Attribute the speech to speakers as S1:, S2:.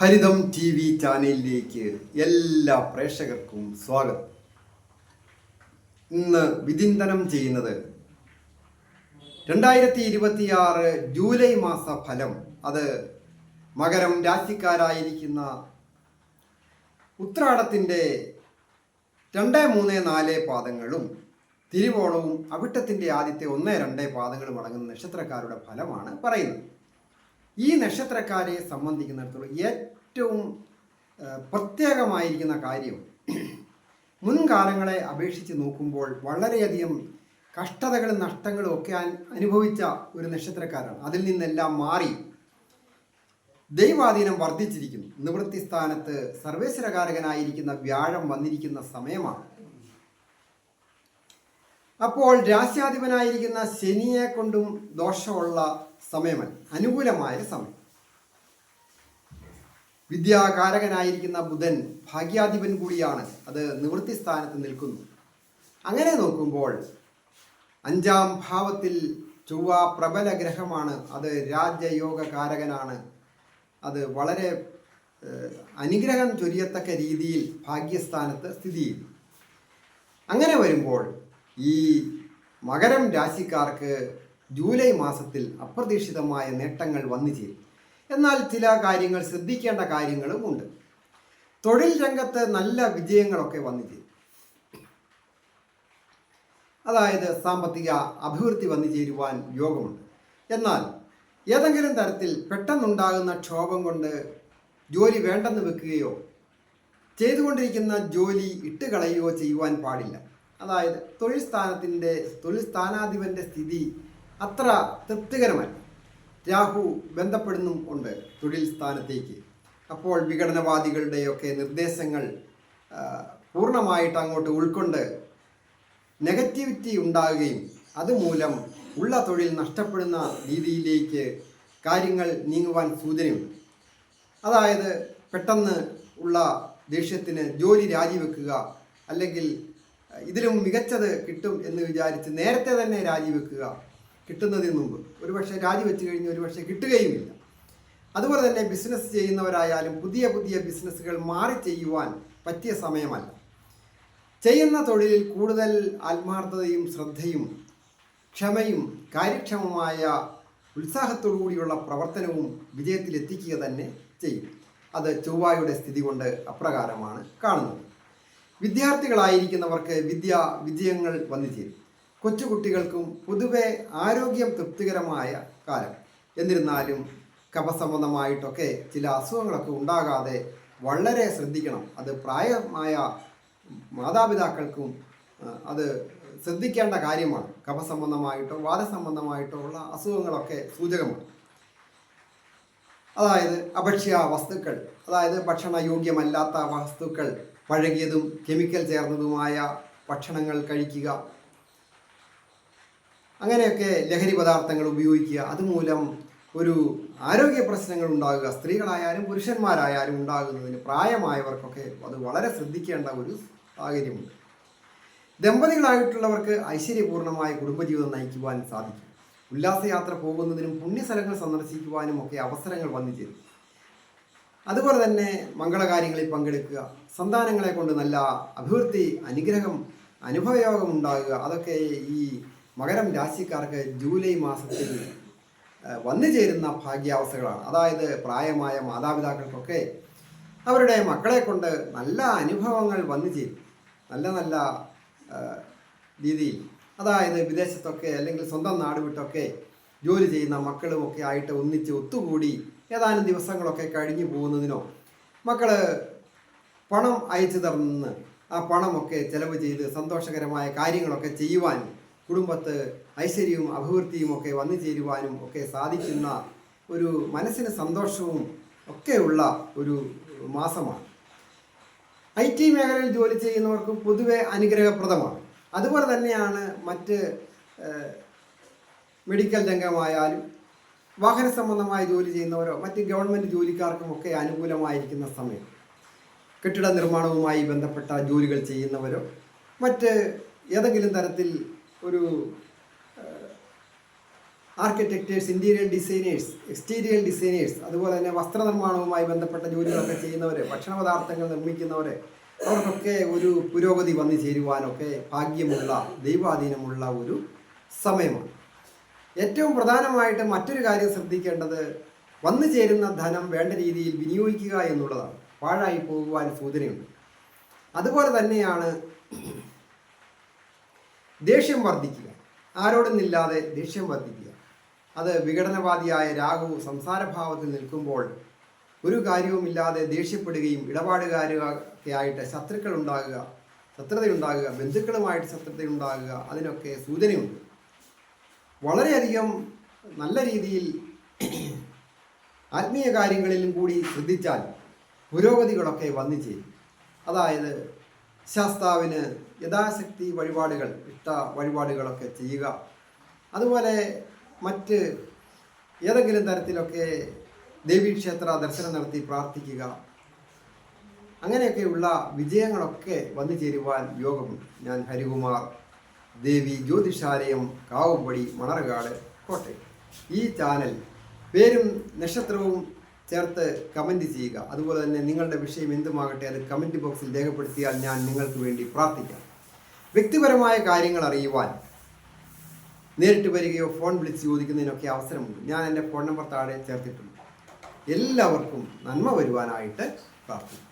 S1: ഹരിതം TV ചാനലിലേക്ക് എല്ലാ പ്രേക്ഷകർക്കും സ്വാഗതം. ഇന്ന് വിചിന്തനം ചെയ്യുന്നത് 2026 ജൂലൈ മാസ ഫലം. അത് മകരം രാശിക്കാരായിരിക്കുന്ന ഉത്രാടത്തിൻ്റെ 2, 3, 4 പാദങ്ങളും തിരുവോണവും അവിട്ടത്തിൻ്റെ ആദ്യത്തെ 1, 2 പാദങ്ങളും അടങ്ങുന്ന നക്ഷത്രക്കാരുടെ ഫലമാണ് പറയുന്നത്. ഈ നക്ഷത്രക്കാരെ സംബന്ധിക്കുന്നിടത്തോളം ഏറ്റവും പ്രത്യേകമായിരിക്കുന്ന കാര്യം, മുൻകാലങ്ങളെ അപേക്ഷിച്ച് നോക്കുമ്പോൾ വളരെയധികം കഷ്ടതകളും നഷ്ടങ്ങളും ഒക്കെ അനുഭവിച്ച ഒരു നക്ഷത്രക്കാരാണ്. അതിൽ നിന്നെല്ലാം മാറി ദൈവാധീനം വർദ്ധിച്ചിരിക്കുന്നു. നിവൃത്തി സ്ഥാനത്ത് സർവേശ്വരകാരകനായിരിക്കുന്ന വ്യാഴം വന്നിരിക്കുന്ന സമയമാണ്. അപ്പോൾ രാശ്യാധിപനായിരിക്കുന്ന ശനിയെ കൊണ്ടും ദോഷമുള്ള സമയമല്ല, അനുകൂലമായ സമയം. വിദ്യാകാരകനായിരിക്കുന്ന ബുധൻ ഭാഗ്യാധിപൻ കൂടിയാണ്, അത് നിവൃത്തി സ്ഥാനത്ത് നിൽക്കുന്നു. അങ്ങനെ നോക്കുമ്പോൾ 5-ാം ഭാവത്തിൽ ചൊവ്വ പ്രബല ഗ്രഹമാണ്, അത് രാജയോഗകാരകനാണ്. അത് വളരെ അനുഗ്രഹം ചൊരിയത്തക്ക രീതിയിൽ ഭാഗ്യസ്ഥാനത്ത് സ്ഥിതി ചെയ്യുന്നു. അങ്ങനെ വരുമ്പോൾ ഈ മകരം രാശിക്കാർക്ക് ജൂലൈ മാസത്തിൽ അപ്രതീക്ഷിതമായ നേട്ടങ്ങൾ വന്നു ചേരും. എന്നാൽ ചില കാര്യങ്ങൾ ശ്രദ്ധിക്കേണ്ട കാര്യങ്ങളും ഉണ്ട്. തൊഴിൽ രംഗത്ത് നല്ല വിജയങ്ങളൊക്കെ വന്നു ചേരും. അതായത് സാമ്പത്തിക അഭിവൃദ്ധി വന്നു ചേരുവാൻ യോഗമുണ്ട്. എന്നാൽ ഏതെങ്കിലും തരത്തിൽ പെട്ടെന്നുണ്ടാകുന്ന ക്ഷോഭം കൊണ്ട് ജോലി വേണ്ടെന്ന് വെക്കുകയോ ചെയ്തുകൊണ്ടിരിക്കുന്ന ജോലി ഇട്ടുകളയുകയോ ചെയ്യുവാൻ പാടില്ല. അതായത് തൊഴിൽ സ്ഥാനാധിപൻ്റെ സ്ഥിതി അത്ര തൃപ്തികരമല്ല. രാഹു ബന്ധപ്പെടുന്നും ഉണ്ട് തൊഴിൽ സ്ഥാനത്തേക്ക്. അപ്പോൾ വിഘടനവാദികളുടെയൊക്കെ നിർദ്ദേശങ്ങൾ പൂർണ്ണമായിട്ട് അങ്ങോട്ട് ഉൾക്കൊണ്ട് നെഗറ്റിവിറ്റി ഉണ്ടാകുകയും അതുമൂലം ഉള്ള തൊഴിൽ നഷ്ടപ്പെടുന്ന രീതിയിലേക്ക് കാര്യങ്ങൾ നീങ്ങുവാൻ സൂചനയുണ്ട്. അതായത് പെട്ടെന്ന് ഉള്ള ദേഷ്യത്തിന് ജോലി രാജിവെക്കുക, അല്ലെങ്കിൽ ഇതിലും മികച്ചത് കിട്ടും എന്ന് വിചാരിച്ച് നേരത്തെ തന്നെ രാജിവെക്കുക, കിട്ടുന്നതിന് മുമ്പ്. ഒരുപക്ഷെ രാജിവെച്ച് കഴിഞ്ഞ് ഒരുപക്ഷെ കിട്ടുകയുമില്ല. അതുപോലെ തന്നെ ബിസിനസ് ചെയ്യുന്നവരായാലും പുതിയ പുതിയ ബിസിനസ്സുകൾ മാറി ചെയ്യുവാൻ പറ്റിയ സമയമല്ല. ചെയ്യുന്ന തൊഴിലിൽ കൂടുതൽ ആത്മാർത്ഥതയും ശ്രദ്ധയും ക്ഷമയും കാര്യക്ഷമമായ ഉത്സാഹത്തോടു കൂടിയുള്ള പ്രവർത്തനവും വിജയത്തിലെത്തിക്കുക തന്നെ ചെയ്യും. അത് ചൊവ്വയുടെ സ്ഥിതി കൊണ്ട് അപ്രകാരമാണ് കാണുന്നത്. വിദ്യാർത്ഥികളായിരിക്കുന്നവർക്ക് വിജയങ്ങൾ വന്നു ചേരും. കൊച്ചുകുട്ടികൾക്കും പൊതുവെ ആരോഗ്യം തൃപ്തികരമായ കാലം. എന്നിരുന്നാലും കഫസംബന്ധമായിട്ടൊക്കെ ചില അസുഖങ്ങളൊക്കെ ഉണ്ടാകാതെ വളരെ ശ്രദ്ധിക്കണം. അത് പ്രായമായ മാതാപിതാക്കൾക്കും അത് ശ്രദ്ധിക്കേണ്ട കാര്യമാണ്. കഫസംബന്ധമായിട്ടോ വാദസംബന്ധമായിട്ടോ ഉള്ള അസുഖങ്ങളൊക്കെ സൂചകമാണ്. അതായത് അഭക്ഷ്യ വസ്തുക്കൾ, അതായത് ഭക്ഷണയോഗ്യമല്ലാത്ത വസ്തുക്കൾ, പഴകിയതും കെമിക്കൽ ചേർന്നതുമായ ഭക്ഷണങ്ങൾ കഴിക്കുക, അങ്ങനെയൊക്കെ ലഹരി പദാർത്ഥങ്ങൾ ഉപയോഗിക്കുക, അതുമൂലം ഒരു ആരോഗ്യ പ്രശ്നങ്ങൾ ഉണ്ടാകുക. സ്ത്രീകളായാലും പുരുഷന്മാരായാലും ഉണ്ടാകുന്നതിന് പ്രായമായവർക്കൊക്കെ അത് വളരെ ശ്രദ്ധിക്കേണ്ട ഒരു സാഹചര്യമുണ്ട്. ദമ്പതികളായിട്ടുള്ളവർക്ക് ഐശ്വര്യപൂർണമായ കുടുംബജീവിതം നയിക്കുവാൻ സാധിക്കും. ഉല്ലാസയാത്ര പോകുന്നതിനും പുണ്യസ്ഥലങ്ങൾ സന്ദർശിക്കുവാനും ഒക്കെ അവസരങ്ങൾ വന്നു ചേരും. അതുപോലെ തന്നെ മംഗളകാര്യങ്ങളിൽ പങ്കെടുക്കുക, സന്താനങ്ങളെ കൊണ്ട് നല്ല അഭിവൃദ്ധി, അനുഗ്രഹം, അനുഭവയോഗം ഉണ്ടാകുക, അതൊക്കെ ഈ മകരം രാശിക്കാർക്ക് ജൂലൈ മാസത്തിൽ വന്നു ചേരുന്ന ഭാഗ്യാവസ്ഥകളാണ്. അതായത് പ്രായമായ മാതാപിതാക്കൾക്കൊക്കെ അവരുടെ മക്കളെ കൊണ്ട് നല്ല അനുഭവങ്ങൾ വന്നു ചേരും. നല്ല നല്ല രീതിയിൽ, അതായത് വിദേശത്തൊക്കെ അല്ലെങ്കിൽ സ്വന്തം നാട് വിട്ടൊക്കെ ജോലി ചെയ്യുന്ന മക്കളുമൊക്കെ ആയിട്ട് ഒന്നിച്ച് ഒത്തുകൂടി ഏതാനും ദിവസങ്ങളൊക്കെ കഴിഞ്ഞു പോകുന്നതിനോ, മക്കൾ പണം അയച്ചു തന്ന് ആ പണമൊക്കെ ചെലവ് ചെയ്ത് സന്തോഷകരമായ കാര്യങ്ങളൊക്കെ ചെയ്യുവാനും കുടുംബത്ത് ഐശ്വര്യവും അഭിവൃദ്ധിയും ഒക്കെ വന്നു ചേരുവാനും ഒക്കെ സാധിക്കുന്ന ഒരു മനസ്സിന് സന്തോഷവും ഒക്കെയുള്ള ഒരു മാസമാണ്. IT മേഖലയിൽ ജോലി ചെയ്യുന്നവർക്ക് പൊതുവെ അനുഗ്രഹപ്രദമാണ്. അതുപോലെ തന്നെയാണ് മറ്റ് മെഡിക്കൽ രംഗമായാലും വാഹന സംബന്ധമായ ജോലി ചെയ്യുന്നവരോ മറ്റ് ഗവൺമെൻറ് ജോലിക്കാർക്കുമൊക്കെ അനുകൂലമായിരിക്കുന്ന സമയം. കെട്ടിട നിർമ്മാണവുമായി ബന്ധപ്പെട്ട ജോലികൾ ചെയ്യുന്നവരോ മറ്റ് ഏതെങ്കിലും തരത്തിൽ ഒരു ആർക്കിടെക്റ്റേഴ്സ്, ഇൻറ്റീരിയർ ഡിസൈനേഴ്സ്, എക്സ്റ്റീരിയർ ഡിസൈനേഴ്സ്, അതുപോലെ തന്നെ വസ്ത്രനിർമ്മാണവുമായി ബന്ധപ്പെട്ട ജോലികളൊക്കെ ചെയ്യുന്നവർ, ഭക്ഷണ പദാർത്ഥങ്ങൾ നിർമ്മിക്കുന്നവർ, അവർക്കൊക്കെ ഒരു പുരോഗതി വന്നു ചേരുവാനൊക്കെ ഭാഗ്യമുള്ള, ദൈവാധീനമുള്ള ഒരു സമയമാണ്. ഏറ്റവും പ്രധാനമായിട്ട് മറ്റൊരു കാര്യം ശ്രദ്ധിക്കേണ്ടത് വന്നു ചേരുന്ന ധനം വേണ്ട രീതിയിൽ വിനിയോഗിക്കുക എന്നുള്ളതാണ്. പാഴായി പോകുവാൻ സൂചനയുണ്ട്. അതുപോലെ തന്നെയാണ് ദേഷ്യം വർദ്ധിക്കുക. ആരോടൊന്നില്ലാതെ ദേഷ്യം വർദ്ധിക്കുക. അത് വിഘടനവാദിയായ രാഹു സംസാരഭാവത്തിൽ നിൽക്കുമ്പോൾ ഒരു കാര്യവുമില്ലാതെ ദേഷ്യപ്പെടുകയും ഇടപാടുകാരൊക്കെ ആയിട്ട് ശത്രുതയുണ്ടാകുക, ബന്ധുക്കളുമായിട്ട് ശത്രുതയുണ്ടാകുക, അതിനൊക്കെ സൂചനയുണ്ട്. വളരെയധികം നല്ല രീതിയിൽ ആത്മീയ കാര്യങ്ങളിലും കൂടി ശ്രദ്ധിച്ചാൽ പുരോഗതികളൊക്കെ വന്നു ചേരും. അതായത് ശാസ്താവിന് യഥാശക്തി വഴിപാടുകൾ, ഇഷ്ട വഴിപാടുകളൊക്കെ ചെയ്യുക. അതുപോലെ മറ്റ് ഏതെങ്കിലും തരത്തിലൊക്കെ ദേവീക്ഷേത്ര ദർശനം നടത്തി പ്രാർത്ഥിക്കുക. അങ്ങനെയൊക്കെയുള്ള വിജയങ്ങളൊക്കെ വന്നു ചേരുവാൻ യോഗമുണ്ട്. ഞാൻ ഹരികുമാർ, ദേവി ജ്യോതിഷാലയം, കാവുംപടി, മണർകാട്, കോട്ടയം. ഈ ചാനൽ പേരും നക്ഷത്രവും ചേർത്ത് കമൻറ്റ് ചെയ്യുക. അതുപോലെ തന്നെ നിങ്ങളുടെ വിഷയം എന്തുമാകട്ടെ അത് കമൻറ്റ് ബോക്സിൽ രേഖപ്പെടുത്തിയാൽ ഞാൻ നിങ്ങൾക്ക് വേണ്ടി പ്രാർത്ഥിക്കാം. വ്യക്തിപരമായ കാര്യങ്ങൾ അറിയുവാൻ നേരിട്ട് വരികയോ ഫോൺ വിളിച്ച് ചോദിക്കുന്നതിനൊക്കെ അവസരമുണ്ട്. ഞാൻ എൻ്റെ ഫോൺ നമ്പർ താഴെ ചേർത്തിട്ടുണ്ട്. എല്ലാവർക്കും നന്മ വരുവാനായിട്ട് പ്രാർത്ഥിക്കുന്നു.